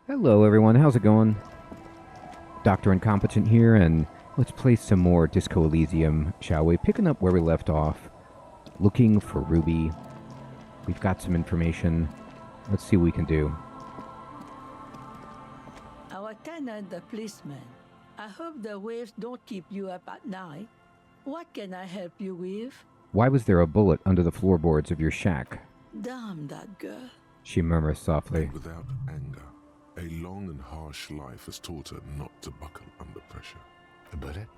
Hello everyone, how's it going? Dr. Incompetent here, and let's play some more Disco Elysium, shall we? Picking up where we left off, looking for Ruby. We've got some information. Let's see what we can do. Our tenant, the policeman. I hope the waves don't keep you up at night. What can I help you with? Why was there a bullet under the floorboards of your shack? Damn that girl. She murmurs softly. Without anger, a long and harsh life has taught her not to buckle under pressure. A bullet?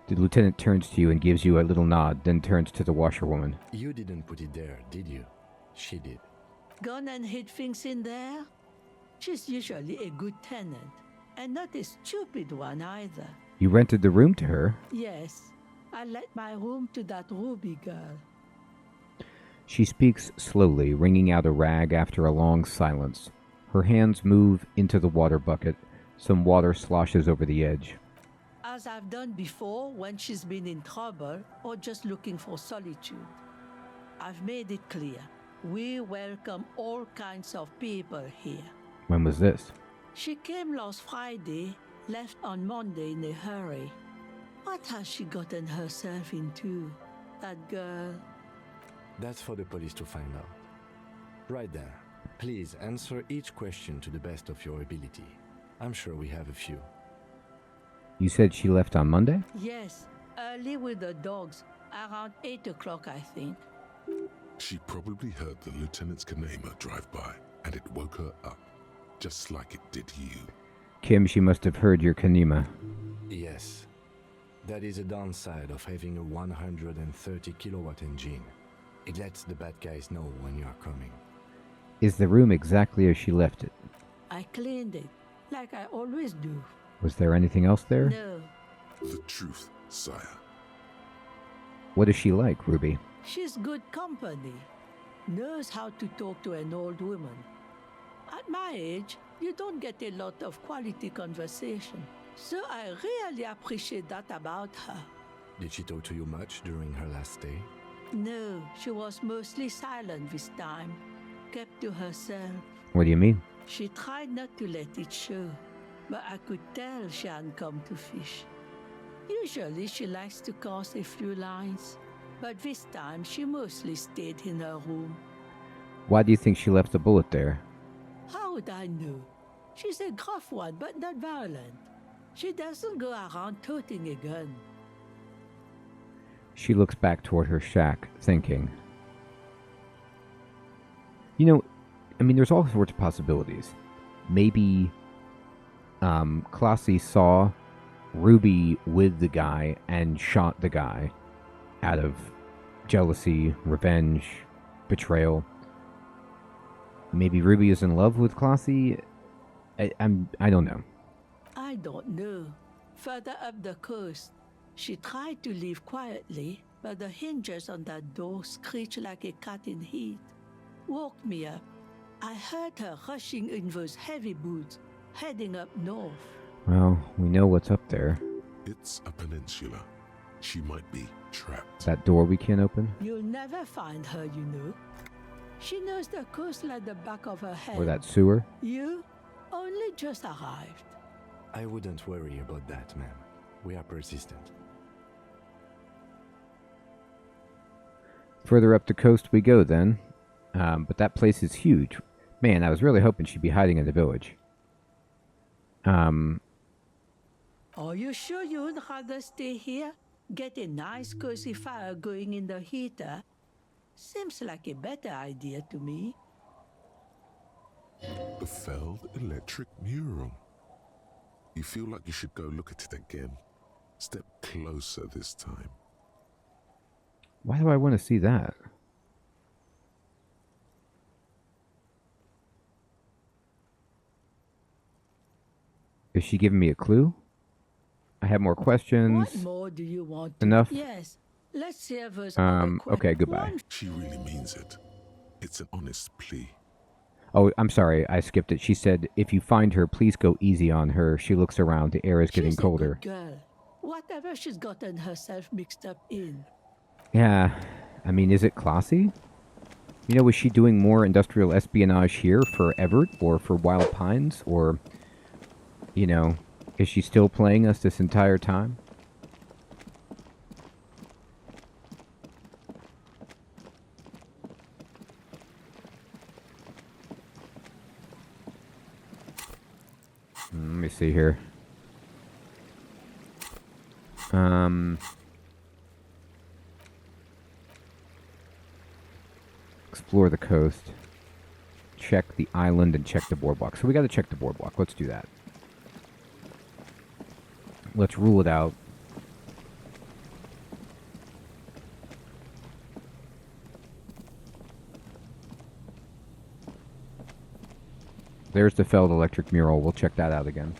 The lieutenant turns to you and gives you a little nod, then turns to the washerwoman. You didn't put it there, did you? She did. Gone and hid things in there? She's usually a good tenant, and not a stupid one either. You rented the room to her? Yes, I let my room to that Ruby girl. She speaks slowly, wringing out a rag after a long silence. Her hands move into the water bucket. Some water sloshes over the edge. As I've done before when she's been in trouble or just looking for solitude. I've made it clear. We welcome all kinds of people here. When was this? She came last Friday, left on Monday in a hurry. What has she gotten herself into, that girl? That's for the police to find out. Right there. Please answer each question to the best of your ability. I'm sure we have a few. You said she left on Monday? Yes, early with the dogs, around 8 o'clock, I think. She probably heard the lieutenant's Kanema drive by, and it woke her up, just like it did you. Kim, she must have heard your Kanema. Yes. That is a downside of having a 130 kilowatt engine. It lets the bad guys know when you are coming. Is the room exactly as she left it? I cleaned it, like I always do. Was there anything else there? No, The truth, sire. What is she like, Ruby? she's good company. Knows how to talk to an old woman. At my age, you don't get a lot of quality conversation. So I really appreciate that about her. Did she talk to you much during her last stay? No, she was mostly silent this time. Kept to herself. What do you mean? She tried not to let it show, but I could tell she hadn't come to fish. Usually she likes to cast a few lines, but this time she mostly stayed in her room. Why do you think she left the bullet there? How would I know? She's a gruff one, but not violent. She doesn't go around toting a gun. She looks back toward her shack, thinking. You know, I mean, there's all sorts of possibilities. Maybe Classy saw Ruby with the guy and shot the guy out of jealousy, revenge, betrayal. Maybe Ruby is in love with Classy. I don't know. I don't know. Further up the coast, she tried to leave quietly, but the hinges on that door screeched like a cat in heat. Woke me up. I heard her rushing in those heavy boots, heading up north. Well, we know what's up there. It's a peninsula. She might be trapped. That door we can't open? You'll never find her, you know. She knows the coast like the back of her head. Or that sewer? You only just arrived. I wouldn't worry about that, ma'am. We are persistent. Further up the coast we go, then. But that place is huge. Man, I was really hoping she'd be hiding in the village. Are you sure you'd rather stay here? Get a nice cozy fire going in the heater? Seems like a better idea to me. The failed electric mural. You feel like you should go look at it again. Step closer this time. Why do I want to see that? Is she giving me a clue? I have more questions. What more do you want to... Enough? Yes. Let's hear those other Okay, goodbye. She really means it. It's an honest plea. Oh, I'm sorry, I skipped it. She said, if you find her, please go easy on her. She looks around. The air is getting She's colder. a good girl. Whatever she's gotten herself mixed up in. Yeah, I mean, is it Classy? You know, was she doing more industrial espionage here for Everett or for Wild Pines? Or, you know, is she still playing us this entire time? Let me see here. Explore the coast. Check the island and check the boardwalk. So we gotta check the boardwalk. Let's do that. Let's rule it out. There's the Feld electric mural. We'll check that out again.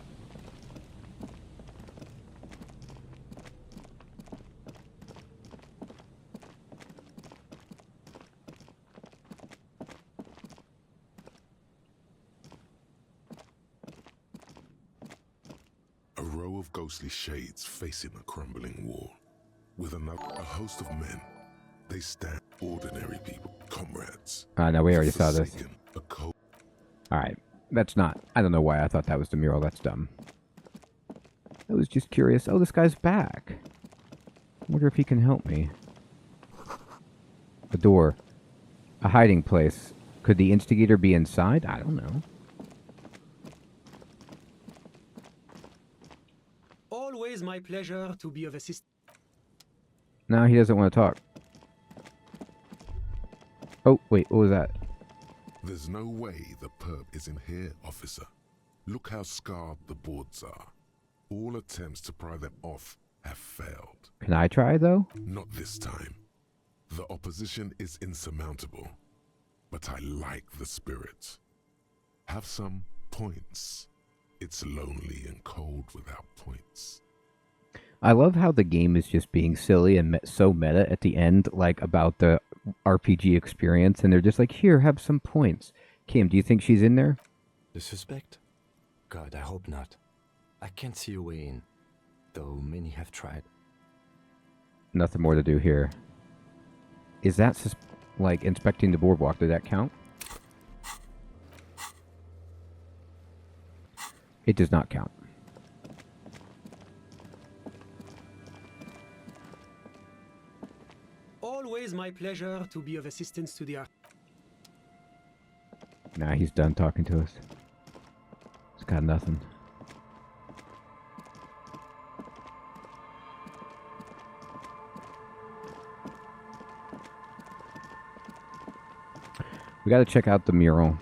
A row of ghostly shades facing a crumbling wall. With a host of men. They stand, ordinary people, comrades. No, we already saw this. Forsaken, Alright. That's not... I don't know why I thought that was the mural. That's dumb. I was just curious. Oh, this guy's back. I wonder if he can help me. A door. A hiding place. Could the instigator be inside? I don't know. Always my pleasure to be of assistance. No, he doesn't want to talk. Oh, wait, what was that? There's no way the perp is in here, officer. Look how scarred the boards are. All attempts to pry them off have failed. Can I try, though? Not this time. The opposition is insurmountable. But I like the spirit. Have some points. It's lonely and cold without points. I love how the game is just being silly and so meta at the end, like about the RPG experience, and they're just like, here, have some points. Kim, do you think she's in there? The suspect? God, I hope not. I can't see a way in, though many have tried. Nothing more to do here. Is that like inspecting the boardwalk? Did that count? It does not count. Always my pleasure to be of assistance to the art. Nah, he's done talking to us. He's got nothing. We gotta check out the mural.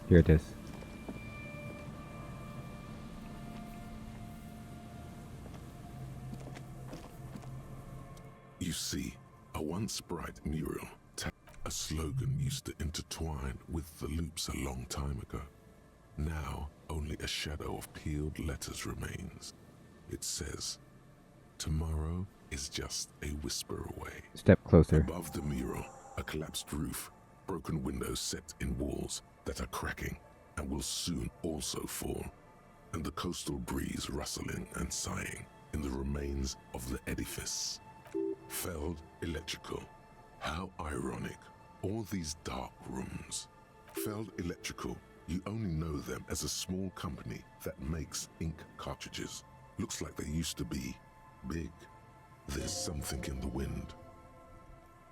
Here it is. You see, a once bright mural, a slogan used to intertwine with the loops a long time ago. Now, only a shadow of peeled letters remains. It says, tomorrow is just a whisper away. Step closer. Above the mural, a collapsed roof, broken windows set in walls that are cracking and will soon also fall, and the coastal breeze rustling and sighing in the remains of the edifice. Feld Electrical. How ironic. All these dark rooms. Feld Electrical, you only know them as a small company that makes ink cartridges. Looks like they used to be big. There's something in the wind.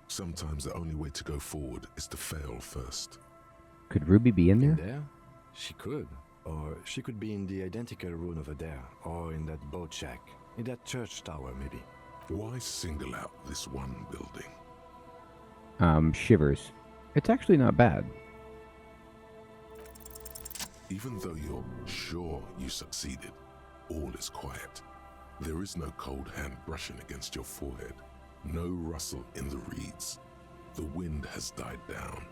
Sometimes the only way to go forward is to fail first. Could Ruby be in there? In there? She could. Or she could be in the identical room over there. Or in that boat shack. In that church tower, maybe. Why single out this one building? Shivers. It's actually not bad. Even though you're sure you succeeded, all is quiet. There is no cold hand brushing against your forehead. No rustle in the reeds. The wind has died down.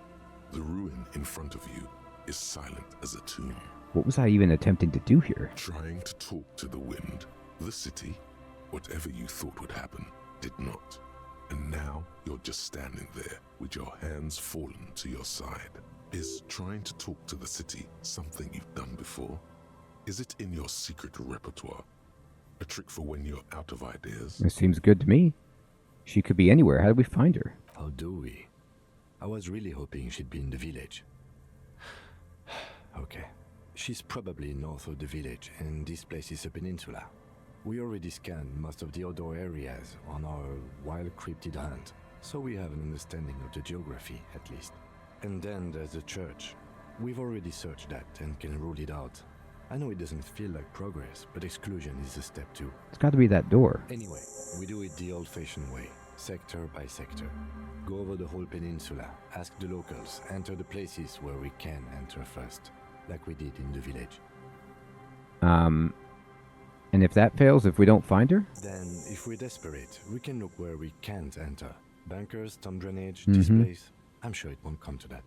The ruin in front of you is silent as a tomb. What was I even attempting to do here? Trying to talk to the wind, the city, whatever you thought would happen, did not. And now you're just standing there with your hands fallen to your side. Is trying to talk to the city something you've done before? Is it in your secret repertoire? A trick for when you're out of ideas? It seems good to me. She could be anywhere. How do we find her? How do we? I was really hoping she'd be in the village. Okay. She's probably north of the village, and this place is a peninsula. We already scanned most of the outdoor areas on our wild cryptid hunt, so we have an understanding of the geography, at least. And then there's the church. We've already searched that and can rule it out. I know it doesn't feel like progress, but exclusion is a step too. It's got to be that door. Anyway, we do it the old-fashioned way, sector by sector. Go over the whole peninsula, ask the locals, enter the places where we can enter first, like we did in the village. And if that fails, if we don't find her? Then, if we're desperate, we can look where we can't enter. Bunkers, storm drainage, this place. I'm sure it won't come to that.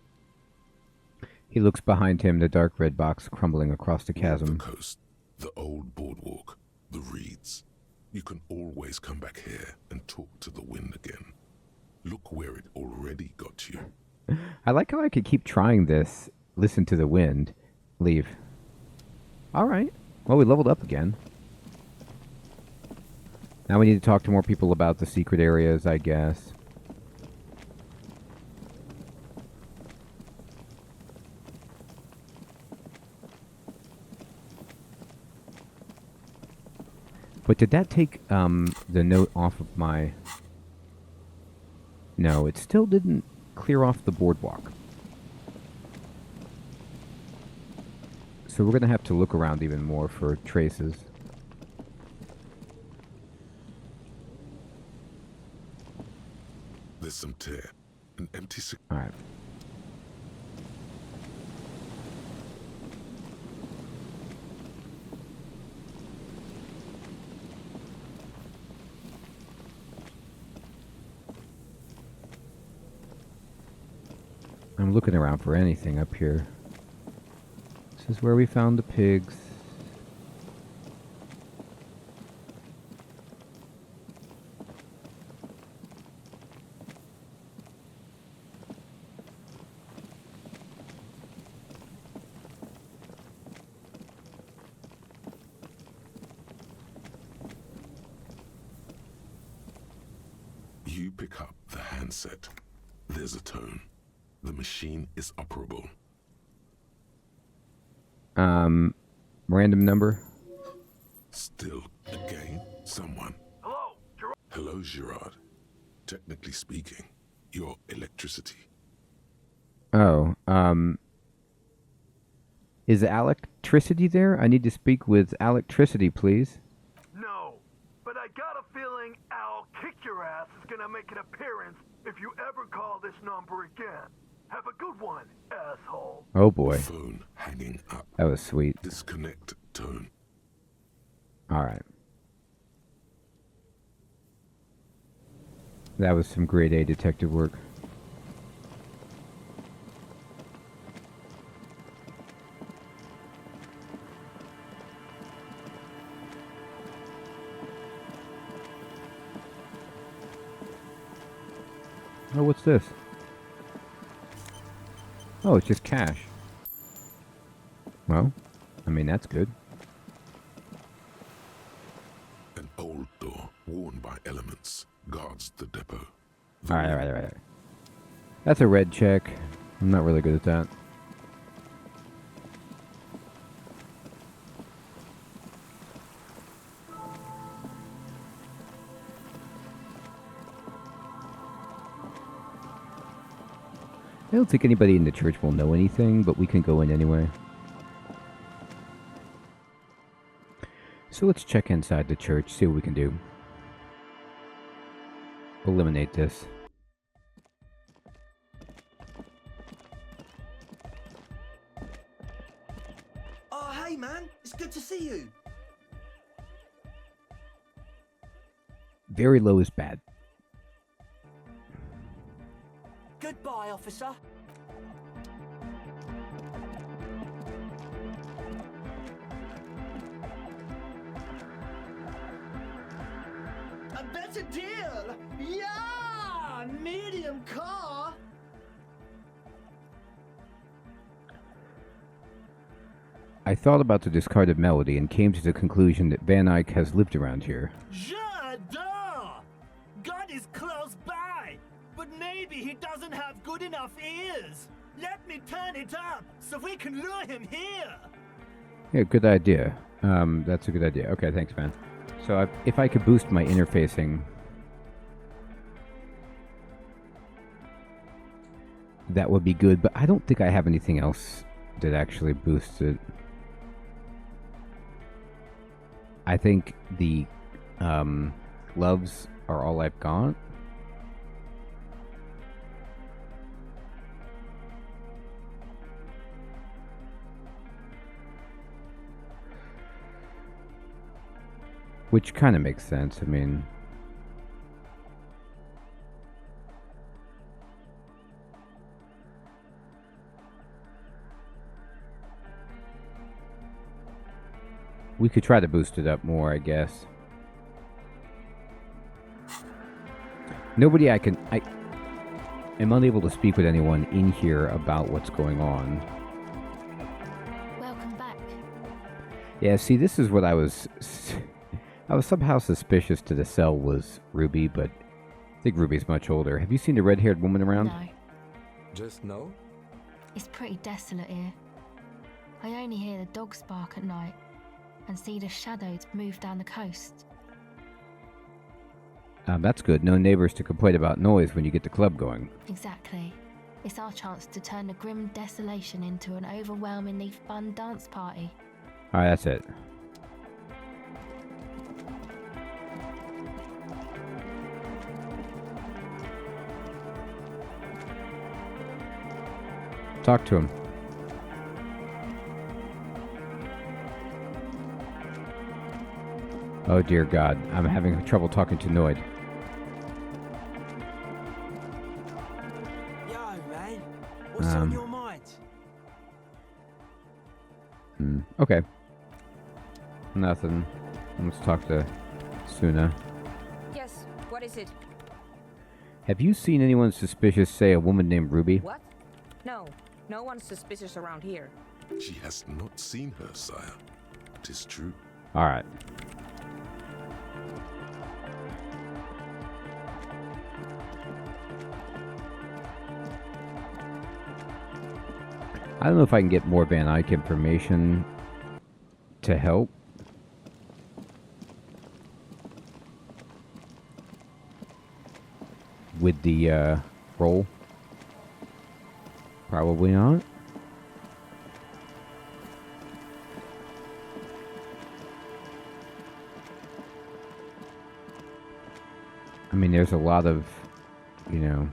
He looks behind him, the dark red box crumbling across the chasm. The coast, the old boardwalk, the reeds. You can always come back here and talk to the wind again. Look where it already got you. I like how I could keep trying this. Listen to the wind. Leave. Alright. Well, we leveled up again. Now we need to talk to more people about the secret areas, I guess. But did that take the note off of my... No, it still didn't clear off the boardwalk. So we're going to have to look around even more for traces. There's some tear, an empty... Alright. I'm looking around for anything up here. This is where we found the pigs. You pick up the handset. There's a tone. The machine is operable. Random number. Still, again, someone. Hello, Gerard. Hello, Gerard. Technically speaking, your electricity. Oh, is electricity there? I need to speak with electricity, please. No, but I got a feeling I'll kick your ass is gonna make an appearance if you ever call this number again. Have a good one, asshole. Oh boy. Phone hanging up. That was sweet. Disconnect tone. Alright. That was some grade A detective work. Oh, what's this? Oh, it's just cash. Well, I mean, that's good. An old door, worn by elements, guards the depot. Alright. That's a red check. I'm not really good at that. I don't think anybody in the church will know anything, but we can go in anyway. So let's check inside the church, see what we can do. Eliminate this. Oh, hey man, it's good to see you. Very low is bad. Goodbye, officer. A better deal! Yeah! Medium car! I thought about the discarded melody and came to the conclusion that Van Eyck has lived around here. J'adore! God is close by, but maybe he doesn't have good enough ears. Let me turn it up so we can lure him here. Yeah, good idea. That's a good idea. Okay, thanks, man. So if I could boost my interfacing, that would be good, but I don't think I have anything else that actually boosts it. I think the gloves are all I've got. Which kind of makes sense. I mean, we could try to boost it up more, I guess. I am unable to speak with anyone in here about what's going on. Welcome back. Yeah, see, this is what I was somehow suspicious to the cell was Ruby, but I think Ruby's much older. Have you seen a red-haired woman around? No. Just no? It's pretty desolate here. I only hear the dogs bark at night and see the shadows move down the coast. That's good. No neighbors to complain about noise when you get the club going. Exactly. It's our chance to turn the grim desolation into an overwhelmingly fun dance party. Alright, that's it. Talk to him. Oh dear God, I'm having trouble talking to Noid. Yo, man. What's on your mind? Okay. Nothing. Let's talk to Suna. Yes, what is it? Have you seen anyone suspicious, say a woman named Ruby? What? No, no one's suspicious around here. She has not seen her, sire. It is true. Alright. I don't know if I can get more Van Eyck information to help. With the roll. Probably not. I mean, there's a lot of, you know,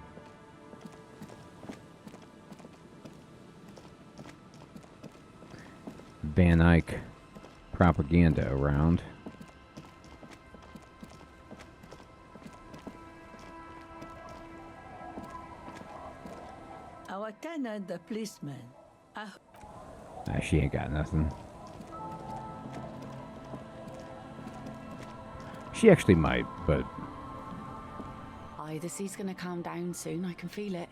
Van Eyck propaganda around. Our tenant, the policeman. She ain't got nothing. She actually might, but... Aye, the sea's gonna calm down soon, I can feel it.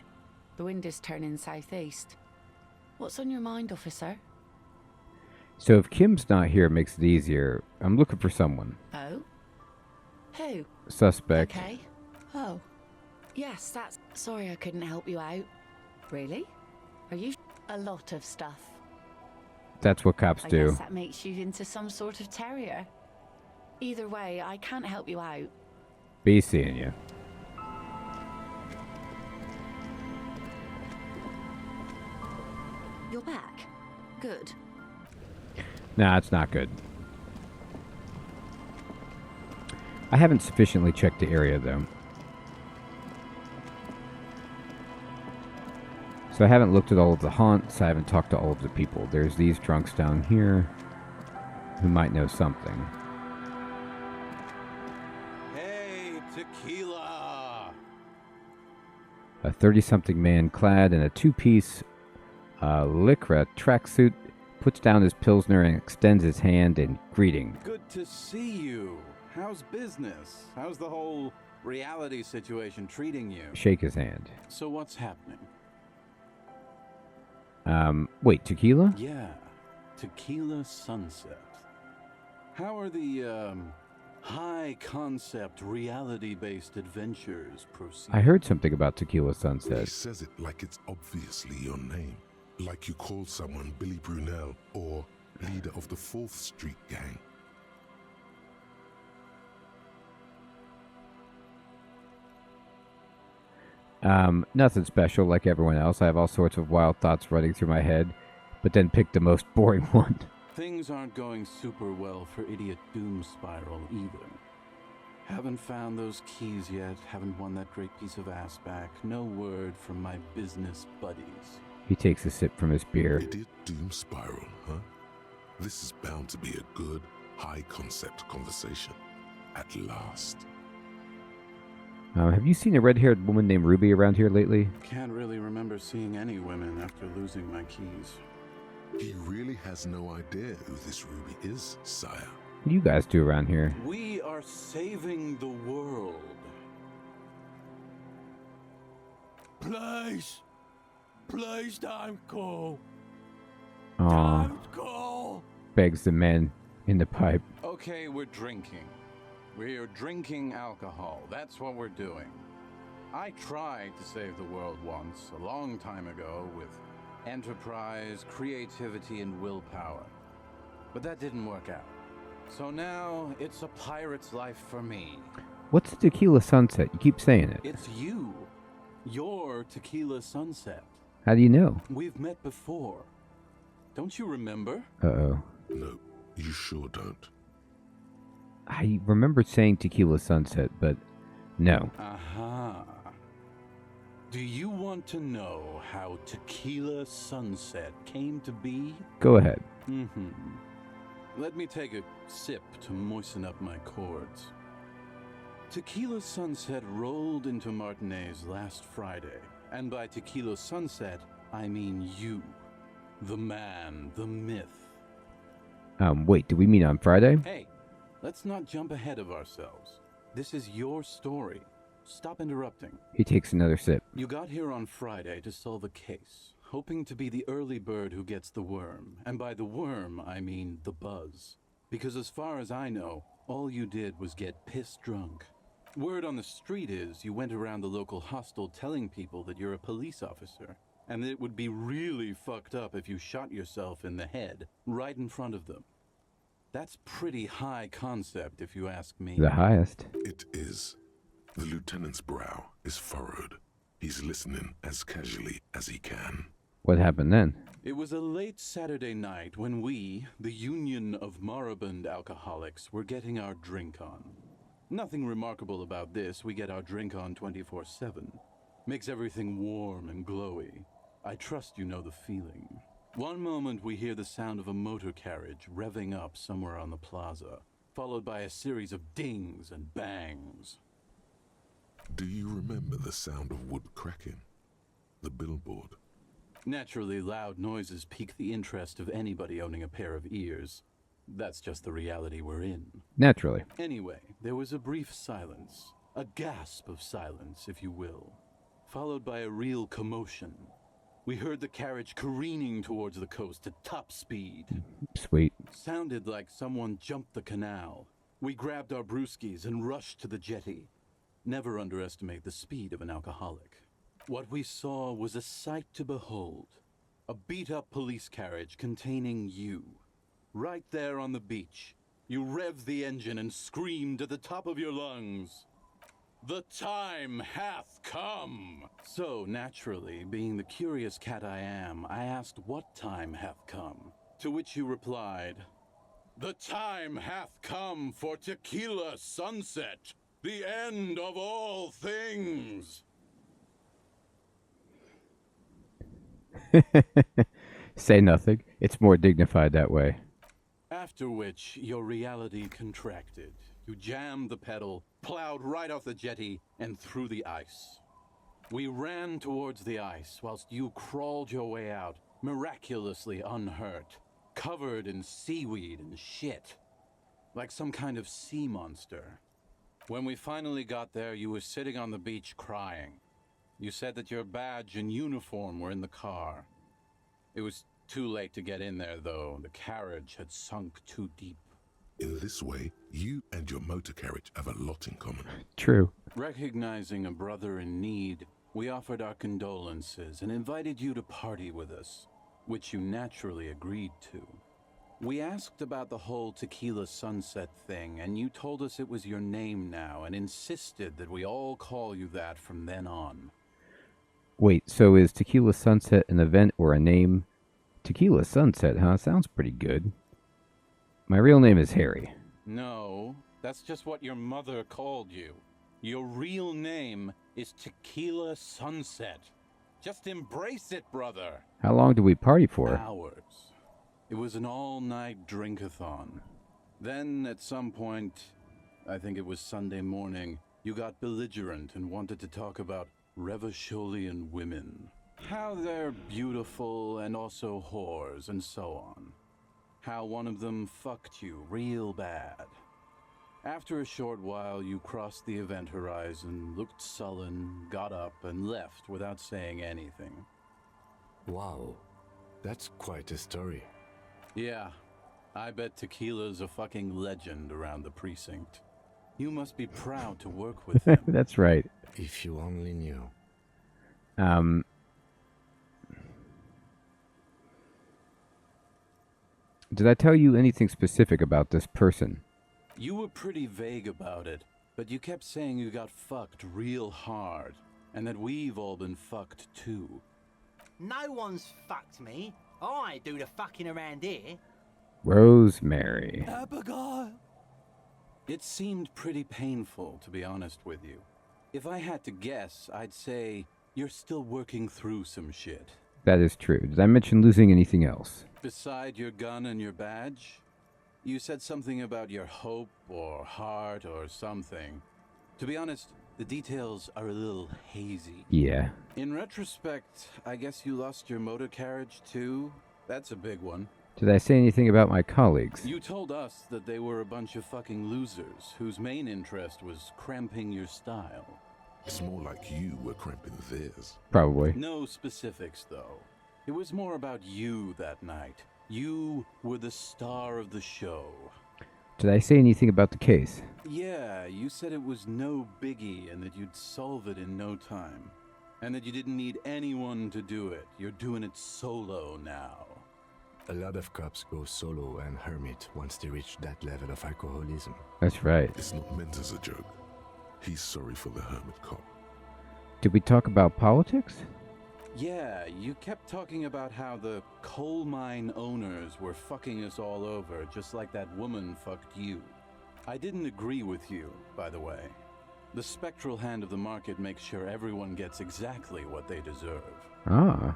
The wind is turning southeast. What's on your mind, officer? So if Kim's not here, it makes it easier. I'm looking for someone. Oh? Who? Suspect. Okay. Oh. Yes, that's... Sorry I couldn't help you out. Really? Are you... A lot of stuff. That's what cops I do. guess that makes you into some sort of terrier. Either way, I can't help you out. Be seeing you. You're back. Good. Nah, it's not good. I haven't sufficiently checked the area, though. So I haven't looked at all of the haunts. I haven't talked to all of the people. There's these drunks down here who might know something. Hey, tequila! A 30-something man clad in a two-piece lycra tracksuit puts down his pilsner and extends his hand in greeting. Good to see you. how's business? How's the whole reality situation treating you? Shake his hand. So what's happening? Wait, tequila? Yeah, Tequila Sunset. How are the, high-concept, reality-based adventures proceeding? I heard something about Tequila He Sunset. says it like it's obviously your name. Like you call someone Billy Brunel or leader of the 4th Street Gang. Nothing special like everyone else. I have all sorts of wild thoughts running through my head, but then pick the most boring one. Things aren't going super well for Idiot Doom Spiral either. Haven't found those keys yet, haven't won that great piece of ass back. No word from my business buddies. He takes a sip from his beer. Idiot Doom Spiral, huh? This is bound to be a good, high-concept conversation. At last. Have you seen a red-haired woman named Ruby around here lately? Can't really remember seeing any women after losing my keys. He really has no idea who this Ruby is, sire. What do you guys do around here? We are saving the world. Please! Please don't go! Aw, Don't go! begs the man in the pipe. Okay, we're drinking. We're drinking alcohol. That's what we're doing. I tried to save the world once, a long time ago, with enterprise, creativity, and willpower. But that didn't work out. So now, it's a pirate's life for me. What's the Tequila Sunset? You keep saying it. It's you. You're Tequila Sunset. How do you know? We've met before. Don't you remember? Uh-oh. No, you sure don't. I remember saying Tequila Sunset, but no. Aha. Do you want to know how Tequila Sunset came to be? Go ahead. Mm-hmm. Let me take a sip to moisten up my chords. Tequila Sunset rolled into Martinez last Friday, and by Tequila Sunset, I mean you. The man, the myth. Wait, do we meet on Friday? Hey, let's not jump ahead of ourselves. This is your story. Stop interrupting. He takes another sip. You got here on Friday to solve a case, hoping to be the early bird who gets the worm. And by the worm, I mean the buzz. Because as far as I know, all you did was get piss drunk. Word on the street is you went around the local hostel telling people that you're a police officer, and that it would be really fucked up if you shot yourself in the head right in front of them. That's pretty high concept, if you ask me. The highest. It is. The lieutenant's brow is furrowed. He's listening as casually as he can. What happened then? It was a late Saturday night when we, the Union of Moribund Alcoholics, were getting our drink on. Nothing remarkable about this. We get our drink on 24/7. Makes everything warm and glowy. I trust you know the feeling. One moment we hear the sound of a motor carriage revving up somewhere on the plaza, followed by a series of dings and bangs. Do you remember the sound of wood cracking? The billboard? Naturally, loud noises pique the interest of anybody owning a pair of ears. That's just the reality we're in. Naturally. Anyway, there was a brief silence. A gasp of silence, if you will. Followed by a real commotion. We heard the carriage careening towards the coast at top speed. Sweet. Sounded like someone jumped the canal. We grabbed our brewskis and rushed to the jetty. Never underestimate the speed of an alcoholic. What we saw was a sight to behold. A beat-up police carriage containing you. Right there on the beach. You revved the engine and screamed at the top of your lungs. The time hath come! So, naturally, being the curious cat I am, I asked what time hath come. To which you replied, "The time hath come for Tequila Sunset, the end of all things." Say nothing. It's more dignified that way. After which, your reality contracted. You jammed the pedal, plowed right off the jetty, and through the ice. We ran towards the ice, whilst you crawled your way out, miraculously unhurt, covered in seaweed and shit. like some kind of sea monster. When we finally got there, you were sitting on the beach crying. You said that your badge and uniform were in the car. It was too late to get in there, though. The carriage had sunk too deep. In this way, you and your motor carriage have a lot in common. True. Recognizing a brother in need, we offered our condolences and invited you to party with us, which you naturally agreed to. We asked about the whole Tequila Sunset thing, and you told us it was your name now and insisted that we all call you that from then on. Wait, so is Tequila Sunset an event or a name? Tequila Sunset, huh? Sounds pretty good. My real name is Harry. No, that's just what your mother called you. Your real name is Tequila Sunset. Just embrace it, brother. How long did we party for? Hours. It was an all-night drink-a-thon. Then, at some point, I think it was Sunday morning, you got belligerent and wanted to talk about Revacholian women. How they're beautiful and also whores and so on. How one of them fucked you real bad. After a short while, you crossed the event horizon, looked sullen, got up, and left without saying anything. Wow, that's quite a story. Yeah, I bet Tequila's a fucking legend around the precinct. You must be proud to work with him. That's right. If you only knew. Did I tell you anything specific about this person? You were pretty vague about it, but you kept saying you got fucked real hard, and that we've all been fucked too. No one's fucked me. I do the fucking around here. Rosemary. Abigail. It seemed pretty painful, to be honest with you. If I had to guess, I'd say you're still working through some shit. That is true. Did I mention losing anything else? Beside your gun and your badge? You said something about your hope or heart or something. To be honest, the details are a little hazy. Yeah. In retrospect, I guess you lost your motor carriage too? That's a big one. Did I say anything about my colleagues? You told us that they were a bunch of fucking losers whose main interest was cramping your style. It's more like you were cramping theirs. Probably. No specifics, though. It was more about you that night. You were the star of the show. Did I say anything about the case? Yeah, you said it was no biggie and that you'd solve it in no time. And that you didn't need anyone to do it. You're doing it solo now. A lot of cops go solo and hermit once they reach that level of alcoholism. That's right. It's not meant as a joke. He's sorry for the hermit cop. Did we talk about politics? Yeah, you kept talking about how the coal mine owners were fucking us all over, just like that woman fucked you. I didn't agree with you, by the way. The spectral hand of the market makes sure everyone gets exactly what they deserve. Ah.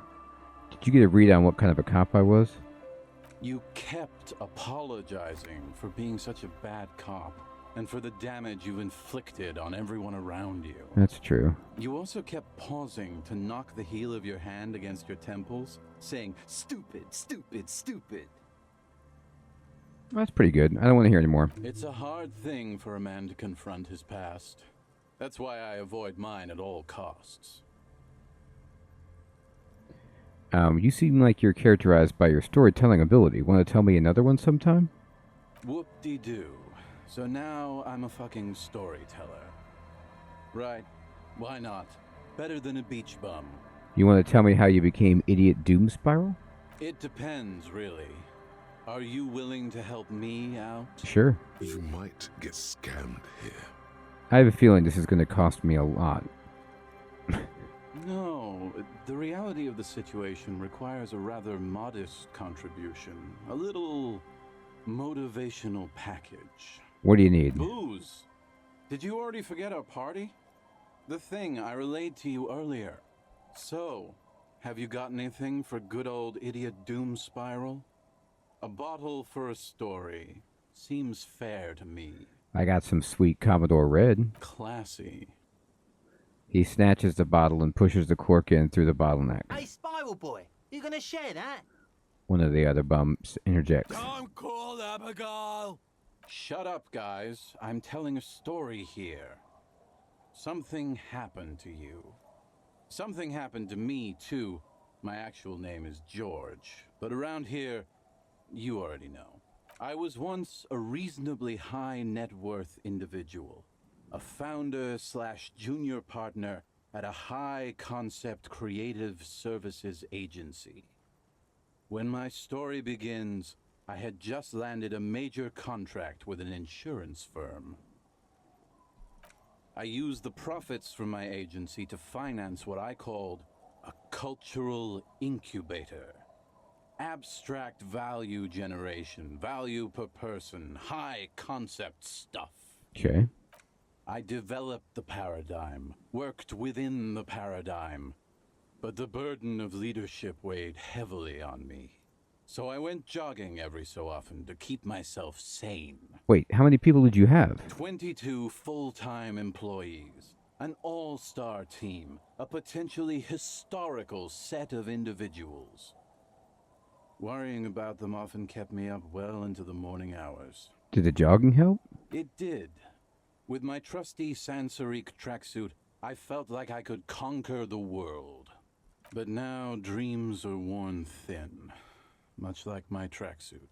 Did you get a read on what kind of a cop I was? You kept apologizing for being such a bad cop, and for the damage you've inflicted on everyone around you. That's true. You also kept pausing to knock the heel of your hand against your temples, saying, "Stupid, stupid, stupid." That's pretty good. I don't want to hear any more. It's a hard thing for a man to confront his past. That's why I avoid mine at all costs. You seem like you're characterized by your storytelling ability. Want to tell me another one sometime? Whoop-de-doo. So now I'm a fucking storyteller. Right. Why not? Better than a beach bum. You want to tell me how you became Idiot Doom Spiral? It depends, really. Are you willing to help me out? Sure. You might get scammed here. I have a feeling this is going to cost me a lot. No, the reality of the situation requires a rather modest contribution. A little motivational package. What do you need? Booze. Did you already forget our party? The thing I relayed to you earlier. So, have you got anything for good old Idiot Doom Spiral? A bottle for a story. Seems fair to me. I got some sweet Commodore Red. Classy. He snatches the bottle and pushes the cork in through the bottleneck. Hey, Spiral Boy, you gonna share that? One of the other bums interjects. Don't call Abigail! Shut up, guys. I'm telling a story here. Something happened to you. Something happened to me, too. My actual name is George, but around here, you already know. I was once a reasonably high net worth individual, a founder/junior partner at a high concept creative services agency. When my story begins, I had just landed a major contract with an insurance firm. I used the profits from my agency to finance what I called a cultural incubator. Abstract value generation, value per person, high concept stuff. Okay. I developed the paradigm, worked within the paradigm, but the burden of leadership weighed heavily on me. So I went jogging every so often to keep myself sane. Wait, how many people did you have? 22 full-time employees, an all-star team, a potentially historical set of individuals. Worrying about them often kept me up well into the morning hours. Did the jogging help? It did. With my trusty Censored tracksuit, I felt like I could conquer the world. But now dreams are worn thin. Much like my tracksuit.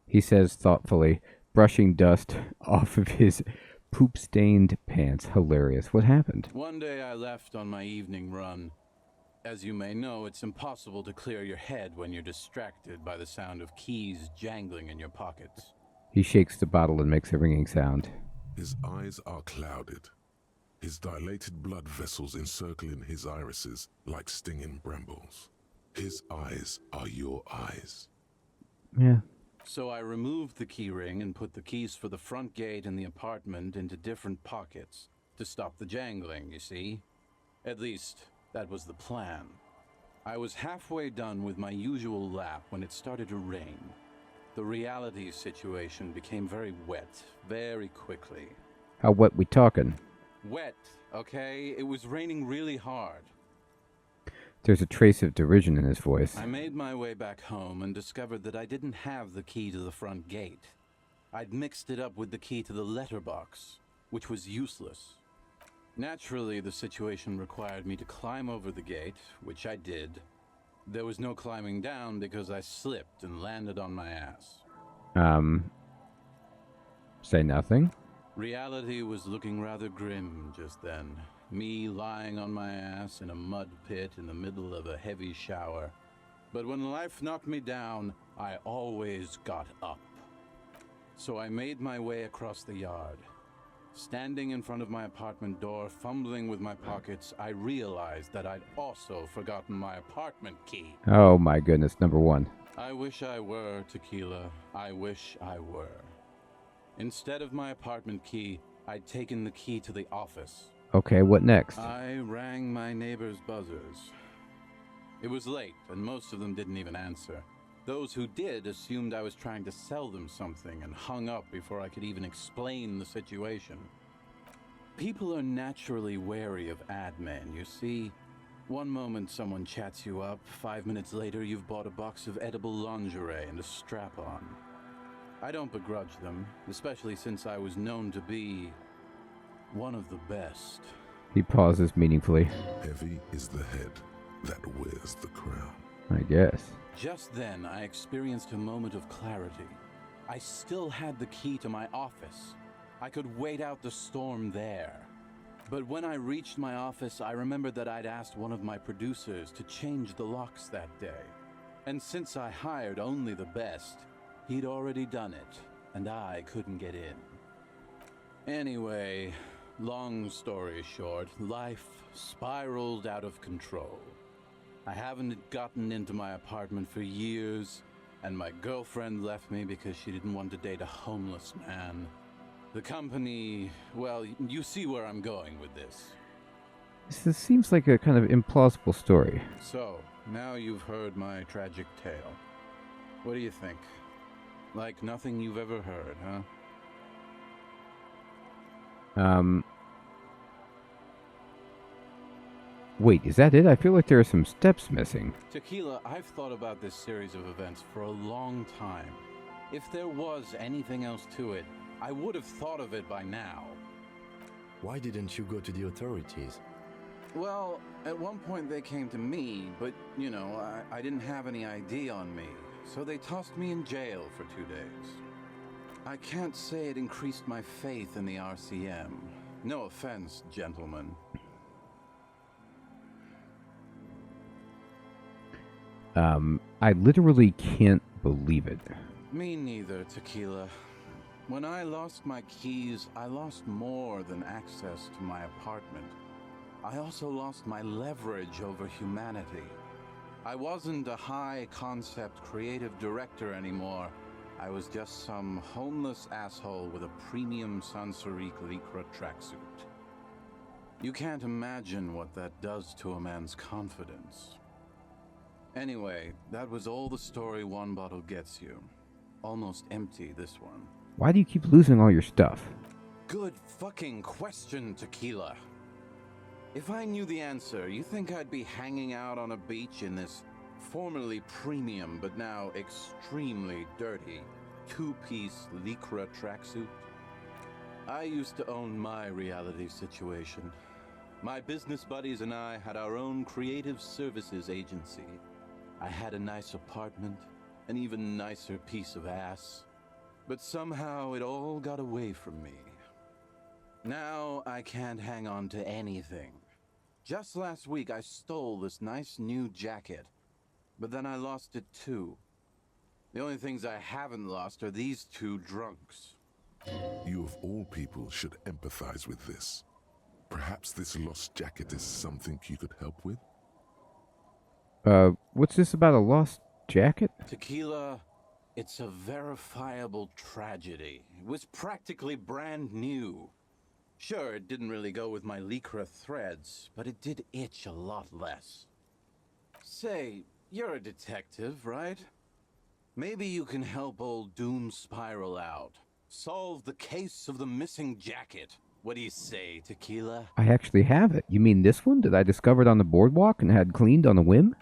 He says thoughtfully, brushing dust off of his poop-stained pants. Hilarious. What happened? One day I left on my evening run. As you may know, it's impossible to clear your head when you're distracted by the sound of keys jangling in your pockets. He shakes the bottle and makes a ringing sound. His eyes are clouded. His dilated blood vessels encircling his irises like stinging brambles. His eyes are your eyes. Yeah. So I removed the key ring and put the keys for the front gate and the apartment into different pockets to stop the jangling, you see? At least, that was the plan. I was halfway done with my usual lap when it started to rain. The reality situation became very wet, very quickly. How wet we talking? Wet, okay? It was raining really hard. There's a trace of derision in his voice. I made my way back home and discovered that I didn't have the key to the front gate. I'd mixed it up with the key to the letterbox, which was useless. Naturally, the situation required me to climb over the gate, which I did. There was no climbing down because I slipped and landed on my ass. Say nothing? Reality was looking rather grim just then. Me lying on my ass in a mud pit in the middle of a heavy shower. But when life knocked me down, I always got up. So I made my way across the yard. Standing in front of my apartment door, fumbling with my pockets, I realized that I'd also forgotten my apartment key. Oh my goodness, number one. I wish I were, Tequila. I wish I were. Instead of my apartment key, I'd taken the key to the office. Okay, what next? I rang my neighbor's buzzers. It was late, and most of them didn't even answer. Those who did assumed I was trying to sell them something and hung up before I could even explain the situation. People are naturally wary of ad men, you see. One moment someone chats you up, 5 minutes later you've bought a box of edible lingerie and a strap-on. I don't begrudge them, especially since I was known to be one of the best. He pauses meaningfully. Heavy is the head that wears the crown. I guess. Just then, I experienced a moment of clarity. I still had the key to my office. I could wait out the storm there. But when I reached my office, I remembered that I'd asked one of my producers to change the locks that day. And since I hired only the best, he'd already done it, and I couldn't get in. Anyway, long story short, life spiraled out of control. I haven't gotten into my apartment for years, and my girlfriend left me because she didn't want to date a homeless man. The company, well, you see where I'm going with this. This seems like a kind of implausible story. So, now you've heard my tragic tale. What do you think? Like nothing you've ever heard, huh? Wait, is that it? I feel like there are some steps missing. Tequila, I've thought about this series of events for a long time. If there was anything else to it, I would have thought of it by now. Why didn't you go to the authorities? Well, at one point they came to me, but, you know, I didn't have any ID on me, so they tossed me in jail for 2 days. I can't say it increased my faith in the RCM. No offense, gentlemen. I literally can't believe it. Me neither, Tequila. When I lost my keys, I lost more than access to my apartment. I also lost my leverage over humanity. I wasn't a high-concept creative director anymore. I was just some homeless asshole with a premium Sansarique Lycra tracksuit. You can't imagine what that does to a man's confidence. Anyway, that was all the story one bottle gets you. Almost empty, this one. Why do you keep losing all your stuff? Good fucking question, Tequila. If I knew the answer, you think I'd be hanging out on a beach in this formerly premium but now extremely dirty two-piece Lycra tracksuit? I used to own my reality situation. My business buddies and I had our own creative services agency. I had a nice apartment, an even nicer piece of ass. But somehow it all got away from me. Now I can't hang on to anything. Just last week I stole this nice new jacket, but then I lost it too. The only things I haven't lost are these two drunks. You of all people should empathize with this. Perhaps this lost jacket is something you could help with? What's this about a lost jacket? Tequila, it's a verifiable tragedy. It was practically brand new. Sure, it didn't really go with my Lycra threads, but it did itch a lot less. Say, you're a detective, right? Maybe you can help old Doom Spiral out. Solve the case of the missing jacket. What do you say, Tequila? I actually have it. You mean this one that I discovered on the boardwalk and had cleaned on a whim?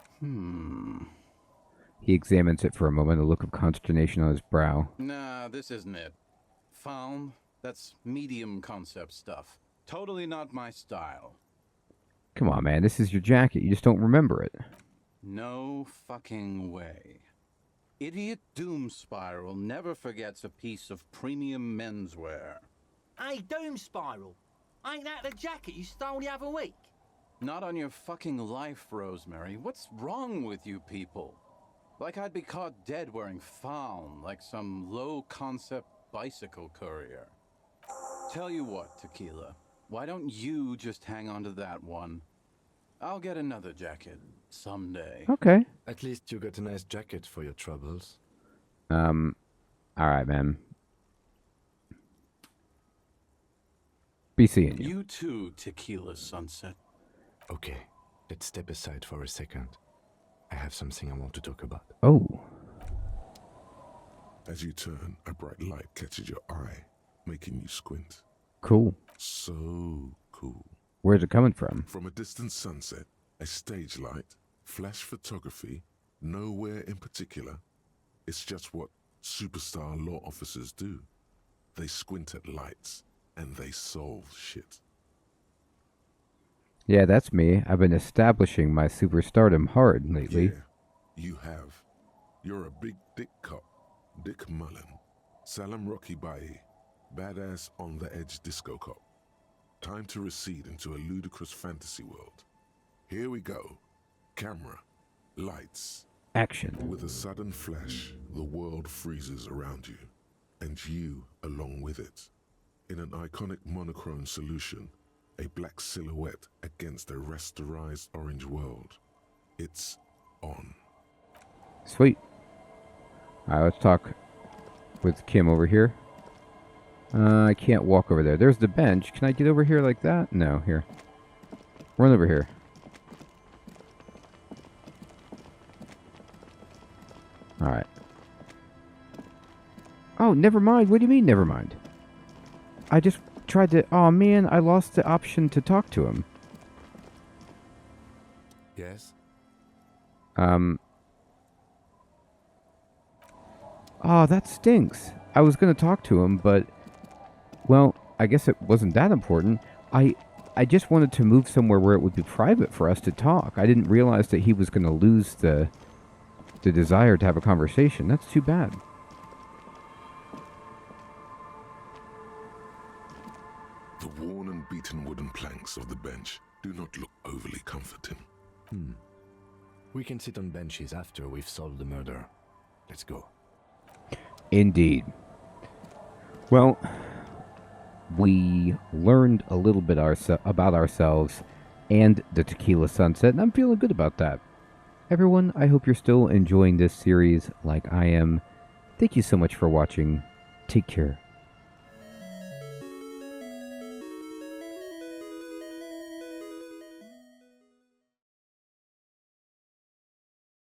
He examines it for a moment, a look of consternation on his brow. Nah, this isn't it. Found? That's medium concept stuff. Totally not my style. Come on, man. This is your jacket. You just don't remember it. No fucking way. Idiot Doom Spiral never forgets a piece of premium menswear. Hey, Doom Spiral. Ain't that the jacket you stole the other week? Not on your fucking life, Rosemary. What's wrong with you people? Like I'd be caught dead wearing fawn, like some low-concept bicycle courier. Tell you what, Tequila. Why don't you just hang on to that one? I'll get another jacket someday. Okay. At least you got a nice jacket for your troubles. Alright, man. Be seeing you. You too, Tequila Sunset. Okay, let's step aside for a second. I have something I want to talk about. Oh. As you turn, a bright light catches your eye, making you squint. Cool. So cool. Where's it coming from? From a distant sunset, a stage light, flash photography, nowhere in particular. It's just what superstar law officers do. They squint at lights, and they solve shit. Yeah, that's me. I've been establishing my superstardom hard lately. Yeah, you have. You're a big dick cop. Dick Mullen. Salam Rocky Bayi. Badass on the edge disco cop. Time to recede into a ludicrous fantasy world. Here we go. Camera. Lights. Action. With a sudden flash, the world freezes around you. And you along with it. In an iconic monochrome solution, a black silhouette against a rasterized orange world. It's on. Sweet. Alright, let's talk with Kim over here. I can't walk over there. There's the bench. Can I get over here like that? No, here. Run over here. Alright. Oh, never mind. What do you mean, never mind? I just tried to... Oh, man, I lost the option to talk to him. Yes? Oh, that stinks. I was going to talk to him, but Well, I guess it wasn't that important. I just wanted to move somewhere where it would be private for us to talk. I didn't realize that he was going to lose the desire to have a conversation. That's too bad. The worn and beaten wooden planks of the bench do not look overly comforting. We can sit on benches after we've solved the murder. Let's go. Indeed. Well, we learned a little bit about ourselves and the Tequila Sunset, and I'm feeling good about that. Everyone, I hope you're still enjoying this series like I am. Thank you so much for watching. Take care.